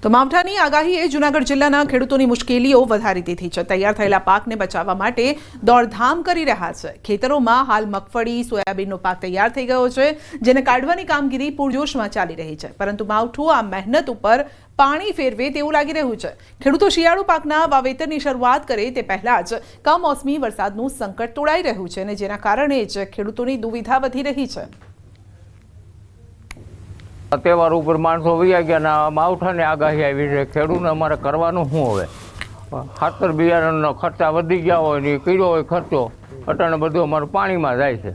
તો માવઠાની આગાહીએ જૂનાગઢ જિલ્લાના ખેડૂતોની મુશ્કેલીઓ વધારી દીધી છે। તૈયાર થયેલા પાકને બચાવવા માટે દોડધામ કરી રહ્યા છે। ખેતરોમાં હાલ મગફળી, સોયાબીનનો પાક તૈયાર થઈ ગયો છે, જેને કાઢવાની કામગીરી પૂરજોશમાં ચાલી રહી છે। પરંતુ માવઠું આ મહેનત ઉપર પાણી ફેરવે તેવું લાગી રહ્યું છે। ખેડૂતો શિયાળુ પાકના વાવેતરની શરૂઆત કરે તે પહેલા જ કમોસમી વરસાદનું સંકટ તોડાઈ રહ્યું છે અને જેના કારણે જ ખેડૂતોની દુવિધા વધી રહી છે। તહેવાર ઉપર માણસો વયા ગયા, માવઠાની આગાહી આવી છે। ખેડૂતને અમારે કરવાનું શું હવે? ખાતર બિયારણનો ખર્ચા વધી ગયા હોય ને કર્યો હોય ખર્ચો, અટાણે બધું અમારું પાણીમાં જાય છે।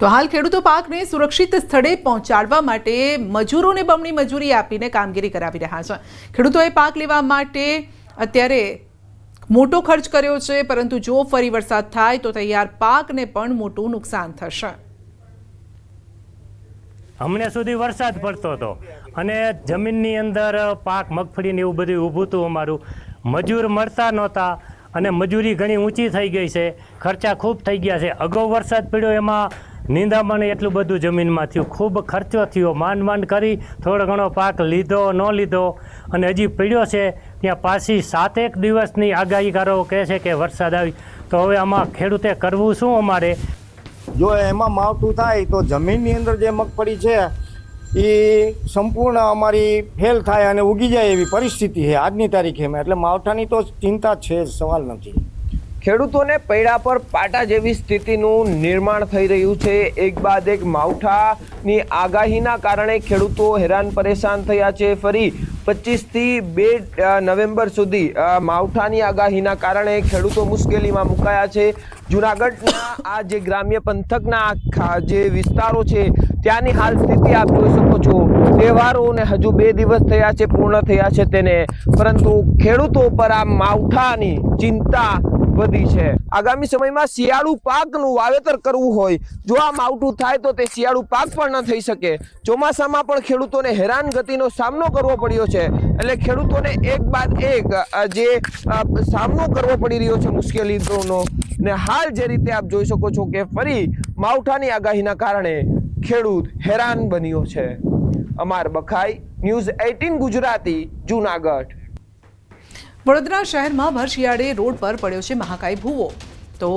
તો હાલ ખેડૂતો પાકને સુરક્ષિત સ્થળે પહોંચાડવા માટે મજૂરોને બમણી મજૂરી આપીને કામગીરી કરાવી રહ્યા છે। ખેડૂતોએ પાક લેવા માટે અત્યારે મોટો ખર્ચ કર્યો છે, પરંતુ જો ફરી વરસાદ થાય તો તૈયાર પાકને પણ મોટું નુકસાન થશે। હમણાં સુધી વરસાદ પડતો હતો અને જમીનની અંદર પાક મગફળીને એવું બધું ઊભું હતું અમારું, મજૂર મળતા નહોતા અને મજૂરી ઘણી ઊંચી થઈ ગઈ છે, ખર્ચા ખૂબ થઈ ગયા છે। અગાઉ વરસાદ પડ્યો એમાં નિંદામણ એટલું બધું જમીનમાં થયું, ખૂબ ખર્ચો થયો, માંડ કરી થોડો ઘણો પાક લીધો ન લીધો અને હજી પડ્યો છે ત્યાં પાછી 7-1 દિવસની આગાહીકારો કહે છે કે વરસાદ આવી, તો હવે આમાં ખેડૂતે કરવું શું? અમારે જો એમાં માવઠું થાય તો જમીનની અંદર જે મગફળી છે એ સંપૂર્ણ અમારી ફેલ થાય અને ઉગી જાય એવી પરિસ્થિતિ છે આજની તારીખેમાં। એટલે માવઠાની તો ચિંતા છે, સવાલ નથી। ખેડૂતોને પૈડા પર પાટા જેવી સ્થિતિનું નિર્માણ થઈ રહ્યું છે। એક બાદ એક માવઠાની આગાહીના કારણે ખેડૂતો હેરાન પરેશાન થયા છે। ફરી 25 થી 2 નવેમ્બર સુધી માવઠાની આગાહીના કારણે ખેડૂતો મુશ્કેલીમાં મુકાયા છે। જૂનાગઢના આ જે ગ્રામ્ય પંથકના જે વિસ્તારો છે ત્યાંની હાલ સ્થિતિ આપ જોઈ શકો છો। તહેવારોને હજુ 2 દિવસ થયા છે પૂર્ણ થયા છે તેને, પરંતુ ખેડૂતો પર આ માવઠાની ચિંતા વધી છે। આગામી સમયમાં શિયાળુ પાકનું વાવેતર કરવું હોય, જો આ માવઠું થાય તો તે શિયાળુ પાક પણ ન થઈ શકે। ચોમાસામાં પણ ખેડૂતોને હેરાનગતિનો સામનો કરવો પડ્યો છે। એટલે ખેડૂતોને એક બાદ એક જે સામનો કરવો પડી રહ્યો છે મુશ્કેલીઓનો, ને હાલ જે રીતે આપ જોઈ શકો છો કે ફરી માવઠાની આગાહીના કારણે ખેડૂત હેરાન બન્યો છે। અમાર બખાઈ, ન્યૂઝ 18 ગુજરાતી, જૂનાગઢ। વડોદરા શહેરમાં ભર શિયાળે રોડ પર પડ્યો છે મહાકાય ભૂવો। તો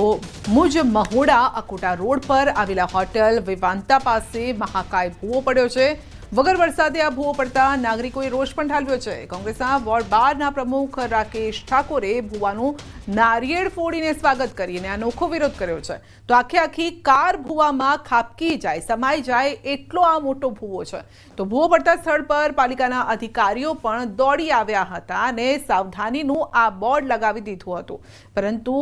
મુજ મહોડા અકોટા રોડ પર આવેલા હોટેલ વિવાંતા પાસે મહાકાય ભૂવો પડ્યો છે। વગર વરસાદે આ ભૂવો પડતા નાગરિકોએ રોષ પણ ઠાલવ્યો છે। કોંગ્રેસના વોર્ડ 12ના પ્રમુખ રાકેશ ઠાકોરે ભૂવાનું નારિયેળ ફોડીને સ્વાગત કરીને અનોખો વિરોધ કર્યો છે। તો આખી કાર ભૂવામાં ખાબકી જાય, સમાઈ જાય એટલો આ મોટો ભૂવો છે। તો ભૂવો પડતા સ્થળ પર પાલિકાના અધિકારીઓ પણ દોડી આવ્યા હતા અને સાવધાનીનું આ બોર્ડ લગાવી દીધું હતું, પરંતુ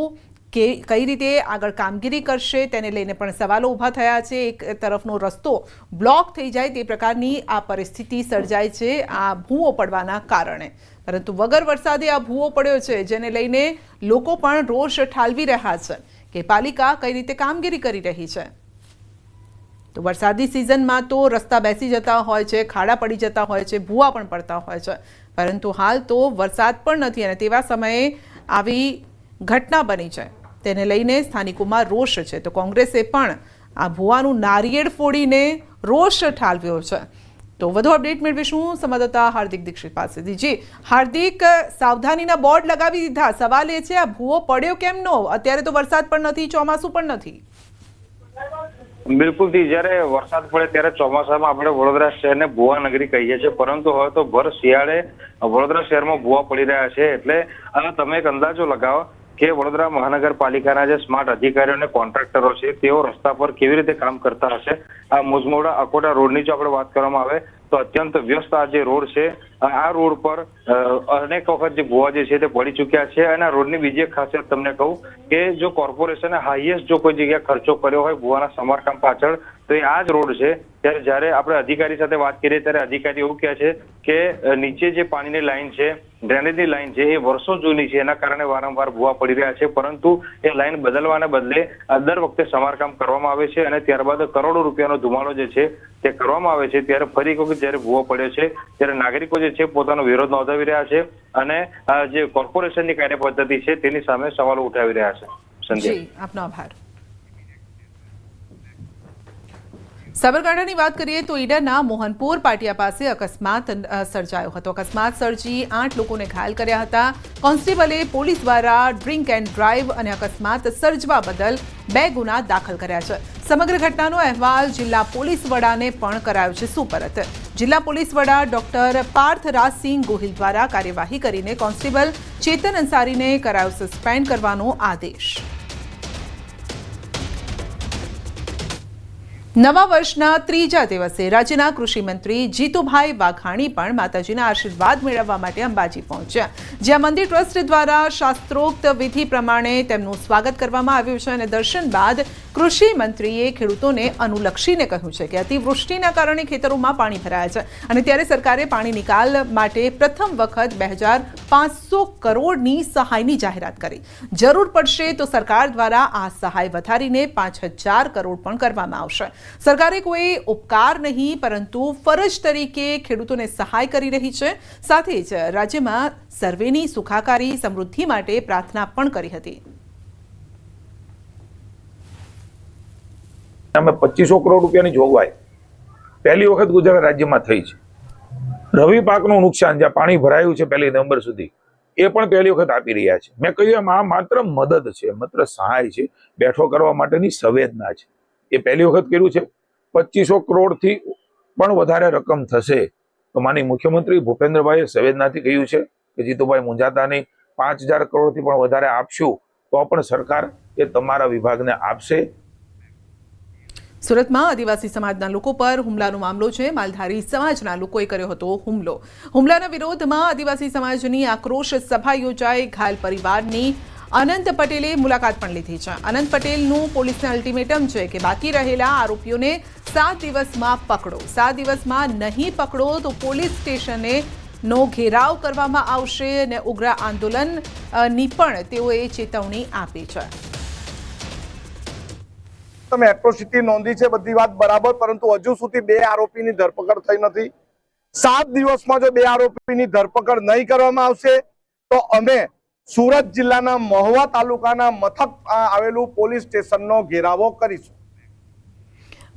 કઈ રીતે આગળ કામગીરી કરશે તેને લઈને પણ સવાલો ઊભા થયા છે। એક તરફનો રસ્તો બ્લોક થઈ જાય તે પ્રકારની આ પરિસ્થિતિ સર્જાય છે આ ભૂવો પડવાના કારણે, પરંતુ વગર વરસાદે આ ભૂવો પડ્યો છે, જેને લઈને લોકો પણ રોષ ઠાલવી રહ્યા છે કે પાલિકા કઈ રીતે કામગીરી કરી રહી છે। તો વરસાદી સિઝનમાં તો રસ્તા બેસી જતા હોય છે, ખાડા પડી જતા હોય છે, ભૂવા પણ પડતા હોય છે, પરંતુ હાલ તો વરસાદ પણ નથી અને તેવા સમયે આવી ઘટના બની છે, તેને લઈને સ્થાનિકોમાં રોષ છે। તો કોંગ્રેસે પણ આ ભૂવાનું નારિયેળ ફોડીને રોષ ઠાલવ્યો છે। તો વધુ અપડેટ મેળવીશું સંવાદદાતા હાર્દિક દીક્ષિત પાસેથી। જી હાર્દિક, સાવધાનીના બોર્ડ લગાવી દીધા, સવાલ એ છે આ ભૂવો પડ્યો કેમ નો? અત્યારે તો વરસાદ પણ નથી, ચોમાસું પણ નથી। બિલકુલ થી, જ્યારે વરસાદ પડે ત્યારે ચોમાસામાં આપણે વડોદરા શહેરને ભૂવા નગરી કહીએ છીએ, પરંતુ હવે તો ભર શિયાળે વડોદરા શહેરમાં ભૂવા પડી રહ્યા છે। એટલે તમે એક અંદાજો લગાવો કે વડોદરા મહાનગરપાલિકાના જે સ્માર્ટ અધિકારીઓ અને કોન્ટ્રાક્ટરો છે તેઓ રસ્તા પર કેવી રીતે કામ કરતા હશે। આ મુજમોડા અકોટા રોડની જો આપણે વાત કરવામાં આવે તો અત્યંત વ્યસ્ત આ જે રોડ છે, આ રોડ પર અનેક વખત જે ભૂવા જે છે તે પડી ચૂક્યા છે। અને આ રોડની બીજી એક ખાસિયત તમને કહું કે જો કોર્પોરેશને હાઈએસ્ટ જો કોઈ જગ્યાએ ખર્ચો કર્યો હોય ભૂવાના સમારકામ પાછળ તો એ આ જ રોડ છે। ત્યારે જ્યારે આપણે અધિકારી સાથે વાત કરીએ ત્યારે અધિકારી એવું કહે છે કે નીચે જે પાણીની લાઈન છે, ડ્રેનેજની લાઈન છે, એ વર્ષો જૂની છે, એના કારણે વારંવાર ભૂવા પડી રહ્યા છે, પરંતુ એ લાઈન બદલવાને બદલે દર વખતે સમારકામ કરવામાં આવે છે અને ત્યારબાદ કરોડો રૂપિયાનો ધુમાડો જે છે તે કરવામાં આવે છે। ત્યારે ફરી એક વખત જ્યારે ભૂવો પડ્યો છે ત્યારે નાગરિકો જે છે પોતાનો વિરોધ નોંધાવી રહ્યા છે અને જે કોર્પોરેશનની કાર્યપદ્ધતિ છે તેની સામે સવાલો ઉઠાવી રહ્યા છે। સંજય, આપનો આભાર। સાબરકાંઠાની વાત કરીએ તો ઈડરના મોહનપુર પાટિયા પાસે અકસ્માત સર્જાયો હતો. અકસ્માત સર્જી 8 લોકોને ઘાયલ કર્યા હતા. કોન્સ્ટેબલે પોલીસ દ્વારા ડ્રિંક એન્ડ ડ્રાઈવ અને અકસ્માત સર્જવા બદલ 2 ગુના દાખલ કર્યા છે. સમગ્ર ઘટનાનો અહેવાલ જિલ્લા પોલીસ વડાને પણ કરાયો છે સુપરત. જિલ્લા પોલીસ વડા ડોક્ટર પાર્થ રાજસિંહ ગોહિલ દ્વારા કાર્યવાહી કરીને કોન્સ્ટેબલ ચેતન અંસારીને કરાયો સસ્પેન્ડ કરવાનો આદેશ. નવા વર્ષના 3જા દિવસે રાજ્યના કૃષિ મંત્રી જીતુભાઈ વાઘાણી પણ માતાજીના આશીર્વાદ મેળવવા માટે અંબાજી પહોંચ્યા, જ્યાં મંદિર ટ્રસ્ટ દ્વારા શાસ્ત્રોક્ત વિધિ પ્રમાણે તેમનું સ્વાગત કરવામાં આવ્યું છે. અને દર્શન બાદ કૃષિ મંત્રીએ ખેડૂતોને અનુલક્ષીને કહ્યું છે કે અતિવૃષ્ટિના કારણે ખેતરોમાં પાણી ભરાયા છે અને ત્યારે સરકારે પાણી નિકાલ માટે પ્રથમ વખત 2500 કરોડની સહાયની જાહેરાત કરી. જરૂર પડશે તો સરકાર દ્વારા આ સહાય વધારીને 5000 કરોડ પણ કરવામાં આવશે. સરકારે કોઈ ઉપકાર નહીં પરંતુ ફરજ તરીકે ખેડૂતોને સહાય કરી રહી છે. સાથે જ રાજ્યમાં સર્વેની સુખાકારી સમૃદ્ધિ માટે પ્રાર્થના પણ કરી હતી. અમે 2500 કરોડ રૂપિયાની જોગવાઈ પહેલી વખત ગુજરાત રાજ્યમાં થઈ છે. રવિ પાકનું નુકસાન જ્યાં પાણી ભરાયું છે 1 નવેમ્બર સુધી, એ પણ પહેલી વખત આપી રહ્યા છે. મેં કહ્યું એમ આ માત્ર મદદ છે, માત્ર સહાય છે, બેઠો કરવા માટેની સંવેદના છે. એ પહેલી વખત કર્યું છે. 2500 કરોડથી પણ વધારે રકમ થશે તો માનનીય મુખ્યમંત્રી ભૂપેન્દ્રભાઈએ સંવેદનાથી કહ્યું છે કે જીતુભાઈ મૂંઝાતા નહીં, 5000 કરોડથી પણ વધારે આપશું તો પણ સરકાર એ તમારા વિભાગને આપશે. સુરતમાં આદિવાસી સમાજના લોકો પર હુમલાનો મામલો છે. માલધારી સમાજના લોકોએ કર્યો હતો હુમલો. હુમલાના વિરોધમાં આદિવાસી સમાજની આક્રોશ સભા યોજાઈ. ઘાયલ પરિવારની અનંત પટેલે મુલાકાત પણ લીધી છે. અનંત પટેલનું પોલીસને અલ્ટિમેટમ છે કે બાકી રહેલા આરોપીઓને 7 દિવસમાં પકડો. 7 દિવસમાં નહીં પકડો તો પોલીસ સ્ટેશને નો ઘેરાવ કરવામાં આવશે અને ઉગ્ર આંદોલનની પણ તેઓએ ચેતવણી આપી છે. તમે એટ્રોસિટી નોંધી છે, બધી વાત બરાબર, પરંતુ હજુ સુધી 2 આરોપીની ધરપકડ થઈ નથી. 7 દિવસમાં જો 2 આરોપીની ધરપકડ નહીં કરવામાં આવશે તો અમે સુરત જિલ્લાના મહુવા તાલુકાના મથક આવેલું પોલીસ સ્ટેશનનો ઘેરાવો કરીશું.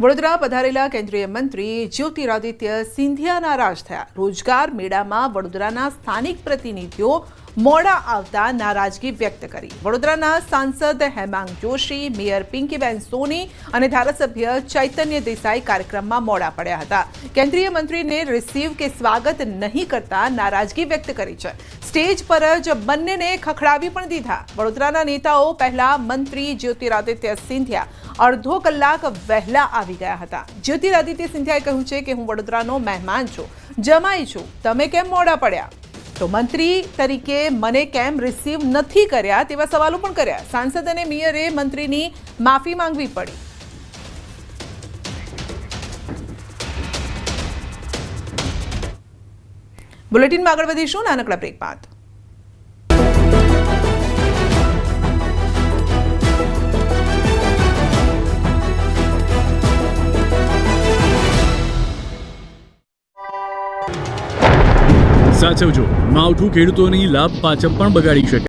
વડોદરા પધારેલા કેન્દ્રીય મંત્રી જ્યોતિરાદિત્ય સિંધિયા નારાજ થયા. રોજગાર મેળામાં વડોદરાના સ્થાનિક પ્રતિનિધિઓ મોડા આવતા નારાજગી વ્યક્ત કરી. વડોદરાના સાંસદ હેમાંગ જોશી, મેયર પિંકીબેન સોની અને ધારાસભ્ય ચૈતન્ય દેસાઈ કાર્યક્રમમાં મોડા પડ્યા હતા. કેન્દ્રીય મંત્રીને રિસીવ કે સ્વાગત નહીં કરતા નારાજગી વ્યક્ત કરી છે. સ્ટેજ પર જ બંનેને ખખડાવી પણ દીધા. વડોદરાના નેતાઓ પહેલા મંત્રી જ્યોતિરાદિત્ય સિંધિયા અડધો કલાક વહેલા આવી ગયા હતા. જ્યોતિરાદિત્ય સિંધિયાએ કહ્યું છે કે હું વડોદરાનો મહેમાન છું, જમાઈ છું, તમે કેમ મોડા પડ્યા? તો મંત્રી તરીકે મને કેમ રિસીવ નથી કર્યા તેવા સવાલો પણ કર્યા. સાંસદ અને મેયરે મંત્રીની માફી માંગવી પડી. બુલેટિનમાં આગળ વધીશું નાનકડા બ્રેક બાદ. સાચવજો, માવઠું ખેડૂતોની લાભ પાચમ પણ બગાડી શકે.